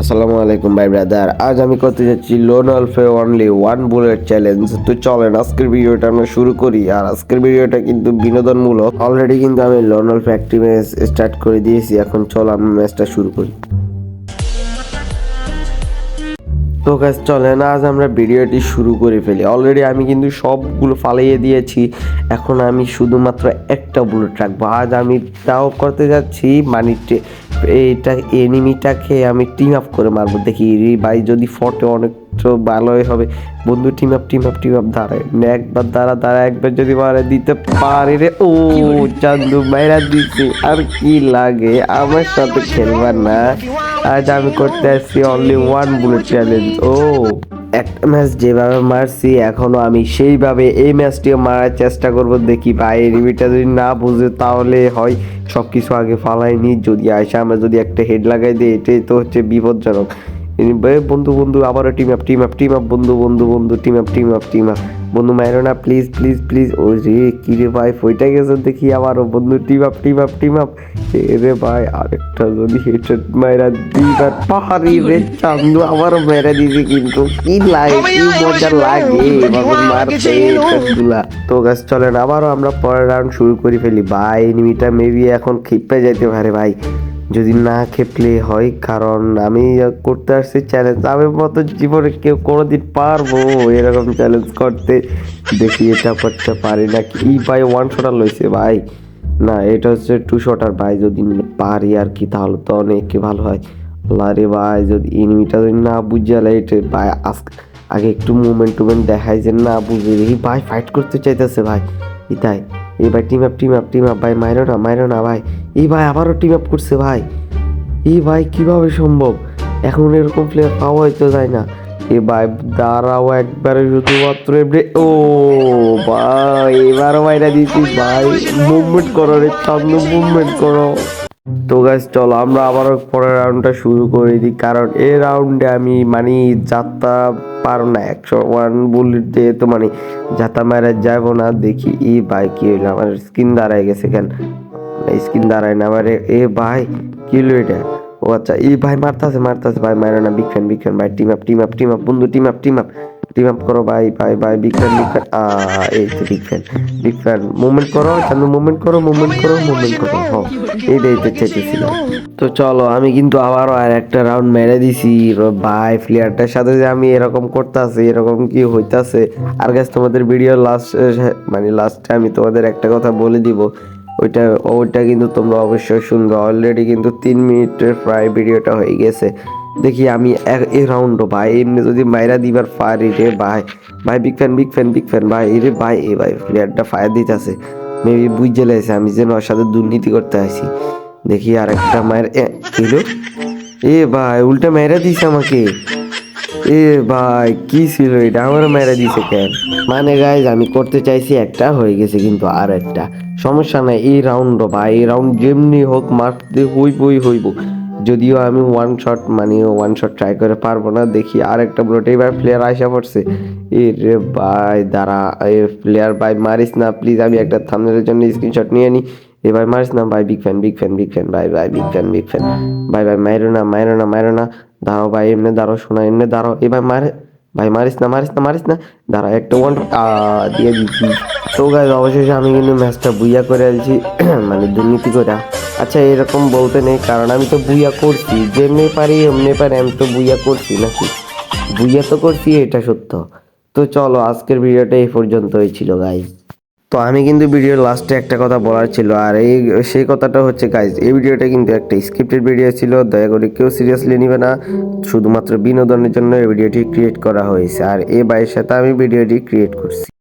আসসালামু আলাইকুম ভাই ব্রাদার। আজ আমি করতে যাচ্ছি lone wolf only one bullet challenge. তো চলেন আজকের ভিডিওটা আমরা শুরু করি। আর আজকের ভিডিওটা কিন্তু বিনোদনমূলক। অলরেডি কিন্তু আমি লোন অল্ফে একটি ম্যাচ স্টার্ট করে দিয়েছি। এখন চল আমরা ম্যাচটা শুরু করি। তো গাইস চলেন আজ আমরা ভিডিওটি শুরু করে ফেলি। অলরেডি আমি কিন্তু সবগুলো ফালাইয়ে দিয়েছি। এখন আমি শুধুমাত্র একটা বুলেট রাখবো। আজ আমি তাও করতে যাচ্ছি মানে এইটা এনিমিটাকে আমি টিম আপ করে মারবো। দেখি রে ভাই যদি ফটে অনেক তো ভালোই হবে। বন্ধু টিম আপ দাঁড়ায় একবার দাঁড়া একবার যদি মারা দিতে পারে রে। ও চান্দু মাইরা দিচ্ছে। আর কি লাগে, আমার সাথে খেলবার না। আজ আমি করতে আসছি অনলি ওয়ান বুলেট চ্যালেঞ্জ। ও একটা ম্যাচ যেভাবে মারছি এখনো আমি সেইভাবে এই ম্যাচটিও মারার চেষ্টা করব। দেখি ভাই এনিমিটা যদি না বুঝে তাহলে হয় সব কিছু আগে ফালাইনি। যদি আয়সা আমরা যদি একটা হেড লাগাই দিই এটাই তো হচ্ছে বিপজ্জনক। বন্ধু আবারও টিম আপ বন্ধু টিম আপ বন্ধু মাইরো না প্লিজ। ও রে কি রে ভাই ফইটা গেছে দেখি আবারও বন্ধু টিম আপ রে ভাই আরেকটা যদি হেডশট মাইরা দিবার পাহাড়ি রে চান্দু আবারও মেরে দিছে। কিন্তু কি লাগে, কি মজা লাগে এভাবে মারতে হেডশটগুলা। তো গাছ চলেন আবারও আমরা পরের রাউন্ড শুরু করে ফেলি। ভাই এনিমিটা মেবি এখন ক্ষিপ্পে যাইতে পারে ভাই, যদি না খেপলে হয়। কারণ আমি করতে আসছি চ্যালেঞ্জ। আমি মতো জীবনে কেউ কোনোদিন পারবো এরকম চ্যালেঞ্জ করতে? দেখি এটা করতে পারি না কি ভাই। ওয়ান শটার লইছে ভাই, না এটা হচ্ছে টু শটার ভাই। যদি পারি আর কি তাহলে তো অনেক ভালো হয়। আল্লাহ রে ভাই যদি এনিমিটা যদি না বুঝালে এটা ভাই আগে একটু মুভমেন্ট দেখাই যে না বুঝে দেখি ভাই ফাইট করতে চাইতেছে ভাই। তাই এই ভাই টিম আপ ভাই মাইরো না ভাই। এই ভাই আবারও টিম আপ করছে ভাই। এই ভাই কিভাবে সম্ভব? এখন এরকম প্লেয়ার পাওয়া হয়তো যায় না। এ ভাই দাঁড়াও একবারে শুধুমাত্র ও ভাই এবারও মাইরা দিচ্ছি ভাই। মুভমেন্ট করো রে চান্দু, মুভমেন্ট করো। তো গাইস চলো আমরা আবারও পরের রাউন্ডটা শুরু করে দিই। কারণ এই রাউন্ডে আমি মানে যাত্রা পারো না 101 বুলেট দিয়ে তো মানে যাতা মারা যাবো না। দেখি এই ভাই কি হইলো, আমার স্কিন দাঁড়ায় গেছে কেন? স্কিন দাঁড়ায় না আমার। এ ভাই কি হলো এটা? ও আচ্ছা এই ভাই মারতাছে ভাই মারে না। বিগ ফ্যান ভাই টিম আপ বন্ধু টিম আপ করো ভাই বিগ ফ্যান এই তো বিগ ফ্যান মুভমেন্ট করো চান্দু, মুভমেন্ট করো এইটাই চাইতেছিলাম। তো চলো আমি কিন্তু আবারও আর একটা রাউন্ড মেরে দিছি ভাই। প্লেয়ারটার সাথে যে আমি এরকম করতেছি এরকম কি হইতাছে। আর গাইস তোমাদের ভিডিও লাস্টে আমি তোমাদের একটা কথা বলে দিব। ওইটা কিন্তু তোমরা অবশ্যই শুনবে। অলরেডি কিন্তু 3 মিনিটের প্রায় ভিডিওটা হয়ে গেছে। দেখি আমি এই রাউন্ডও ভাই এমনি যদি মাইরা দিবার পারি রে ভাই। বিগ ফ্যান ভাই রে ভাই। এ ভাই প্লেয়ারটা ফায়ার দিতেছে, মেবি বুঝে লাইছে আমি যেন ওর সাথে দুর্নীতি করতে আসি। দেখি আর একটা মায়ের কিলো। এ ভাই উল্টা মেরা দিছে আমাকে। এ ভাই কি ছিল এটা, আমার মেরা দিছে কেন? মানে গাইজ আমি করতে চাইছি একটা, হয়ে গেছে কিন্তু আর একটা। সমস্যা নাই, এই রাউন্ড ভাই এই রাউন্ড যেমনি হোক মারতে হইব। যদিও আমি ওয়ান শট ট্রাই করে পারবো না। দেখি আর একটা বুলেট। এবার প্লেয়ার আইসা পড়ছে। এ রে ভাই দাঁড়া, এ প্লেয়ার ভাই মারিস না প্লিজ। আমি একটা থাম্বনেলের জন্য স্ক্রিনশট নিয়ে নিই। এবার মারিস না ভাই। বিগ ফ্যান ভাই বিগ ফ্যান ভাই মাইরো না। দাঁড়াও ভাই এমনি দাঁড়াও, শোনা এমনি দাঁড়াও। এবার ভাই মারিস না। দাঁড়া একটা ওয়ান দিয়ে দিচ্ছি। তো গাইজ অবশেষে আমি কিন্তু ম্যাচটা বুইয়া করে আনছি মানে দুর্নীতি করে। আচ্ছা এরকম বলতে নেই, কারণ আমি তো বুইয়া করছি। যেমনি পারি এমনি পারি, আমি তো বুইয়া করছি নাকি? বুইয়া তো করছি, এটা সত্য। তো চলো আজকের ভিডিওটা এই পর্যন্তই ছিল গাইজ। তো আমি কিন্তু ভিডিওর লাস্টে একটা কথা বলার ছিল, আর সেই কথাটা হচ্ছে গাইজ এই ভিডিওটা কিন্তু একটা স্ক্রিপ্টেড ভিডিও ছিল। দয়া করে কেউ সিরিয়াসলি নিবে না, শুধুমাত্র বিনোদনের জন্য এই ভিডিওটি ক্রিয়েট করা হয়েছে। আর এই ভাইয়ের সাথে আমি ভিডিওটি ক্রিয়েট করছি।